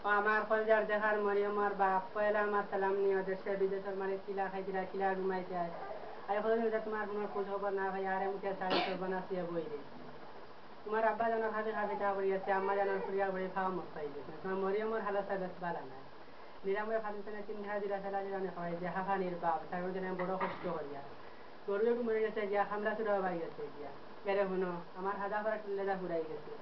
আমার কলজার দেখার মরিয়মার বাপ পয়লা আমার সালাম নিয়ে দেশে বিদেশের মানে কিলা খাইছিলা কিলা ঘুমাইতে আয় আরে কতদিন তোমার কোনো খোঁজ খবর না ভাই আরে মুখে সাড়ে বানাসিয়া বই রে তোমার আব্বা জানার খাতে খাতে চা পড়ে গেছে আম্মা জানার ফুরিয়া পড়ে খাওয়া মত পাই গেছে তোমার মরিয়মার হালতটা বেশ ভালো না নিরাময় খাতে তেনে তিন ঘা দিলা ফেলা দিলা খাওয়াই যে হাফানির বাপ তার জন্য বড় কষ্ট করিয়া গরু একটু মরে গেছে গিয়া খামলা চুরাও বাড়ি গেছে গিয়া বেড়ে শুনো আমার হাদা করা লেদা ফুরাই গেছে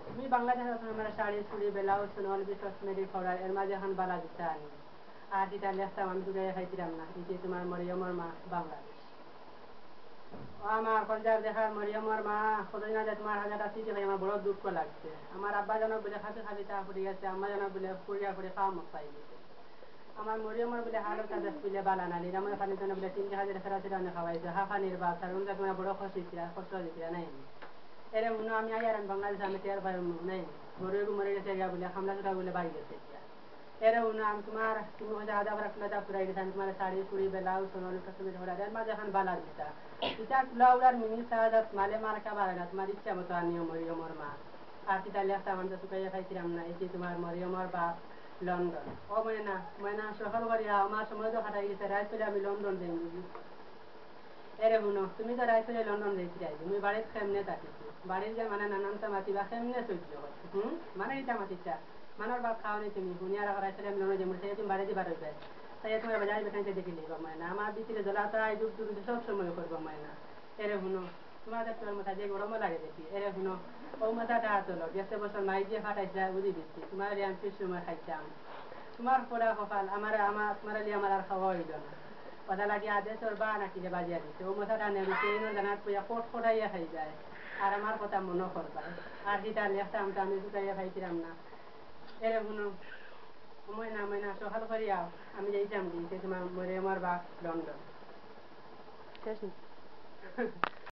তুমি বাংলাদেশের আমার শাড়ি ছুড়ি ব্লাউজ সোনল বিশ্বস মেরি খবরার এর মাঝে এখন বালা দিতে আনি আর যেটা লেখতাম আমি তো গায়ে খাইছিলাম না এই যে তোমার মরিয়মর মা বাংলাদেশ আমার কলজার দেখার মরিয়মর মা কতদিন আগে তোমার হাজারটা চিঠি ভাই আমার বড় দুঃখ লাগছে আমার আব্বা জানো বলে খাতে খাতে চা পড়ে গেছে আম্মা জানো বলে পুড়িয়া পড়ে খাওয়া মত পাই গেছে আমার মরিয়মর বলে হালতটা বেশ বলে বালা না নিরাময় পানি তো বলে 3,000 ফেরা ছিল না খাওয়াইছে হাফানির বাপ তার তোমার বড় খুশি ছিল কষ্ট দিছিল নাই এরে মনে আমি আই আর বাংলাদেশ আমি টের পাই নাই গরু মরে গেছে গিয়া বলে খামলা চুরা বলে বাড়ি গেছে এরে মনে আমি তোমার তুমি হচ্ছে আধা করা ফুলা পুরাই গেছে আমি তোমার শাড়ি চুড়ি ব্লাউজ সোনালি কাশ্মীর ঘোড়া এর মাঝে এখন বালা দিতা ইটা তুলা উড়ার মিনি সাহায্য মালে মার খাবার না তোমার ইচ্ছা মতো আনিও মরিয়মর মা আর কিতা লেখতাম আমি তো শুকাইয়া খাইছিলাম না এই তোমার মরিয়মর বাপ লন্ডন ও ময়না সকাল করিয়া আমার সময় তো খাটাই গেছে রাত করে আমি লন্ডন যাই বুঝি এরে শুনো তুমি তো রাত করে লন্ডন যাইছি তুমি বাড়ির কেমনে থাকিছি বাড়ির যে মানে নানানটা মাতিবা কেমনে সহ্য করছো মানে ইটা মাতিছা মানার বাপ খাওয়ানি তুমি হুনিয়ার রাইছিলে আমি লন্ডন যাই সেই তুমি বাড়িতে বার হইবে তাই তোমার বাজারে বেখাইতে দেখি লিবা ময়না আমার ভিতরে জ্বলাটা দূর দূর সব সময় করবো ময়না এরে শুনো তোমাদের তোমার মাথা যে গরমও লাগে দেখি এরে শুনো ও মাথাটা তোলো গেছে বছর মাই দিয়ে ফাটাইছিলা বুঝি দিচ্ছি তোমার আমি কিছু সময় খাইতাম তোমার পড়া কপাল আমার তোমার আমার আর খাওয়া হইল না কথা লাগে আদে তোর বা নাকি যে বাজিয়া দিচ্ছে ও মাথাটা নেবে সেই জানার পুয়া কোট কোটাইয়া খাই যায় আর আমার কথা মনে করবা আর হিটা লেখতাম তো আমি শুকাইয়া খাইছিলাম না এরে শুনো ময়না সকাল করিয়া আমি যাইতাম দিয়েছে তোমার মরে আমার বাপ লন্ডন শেষ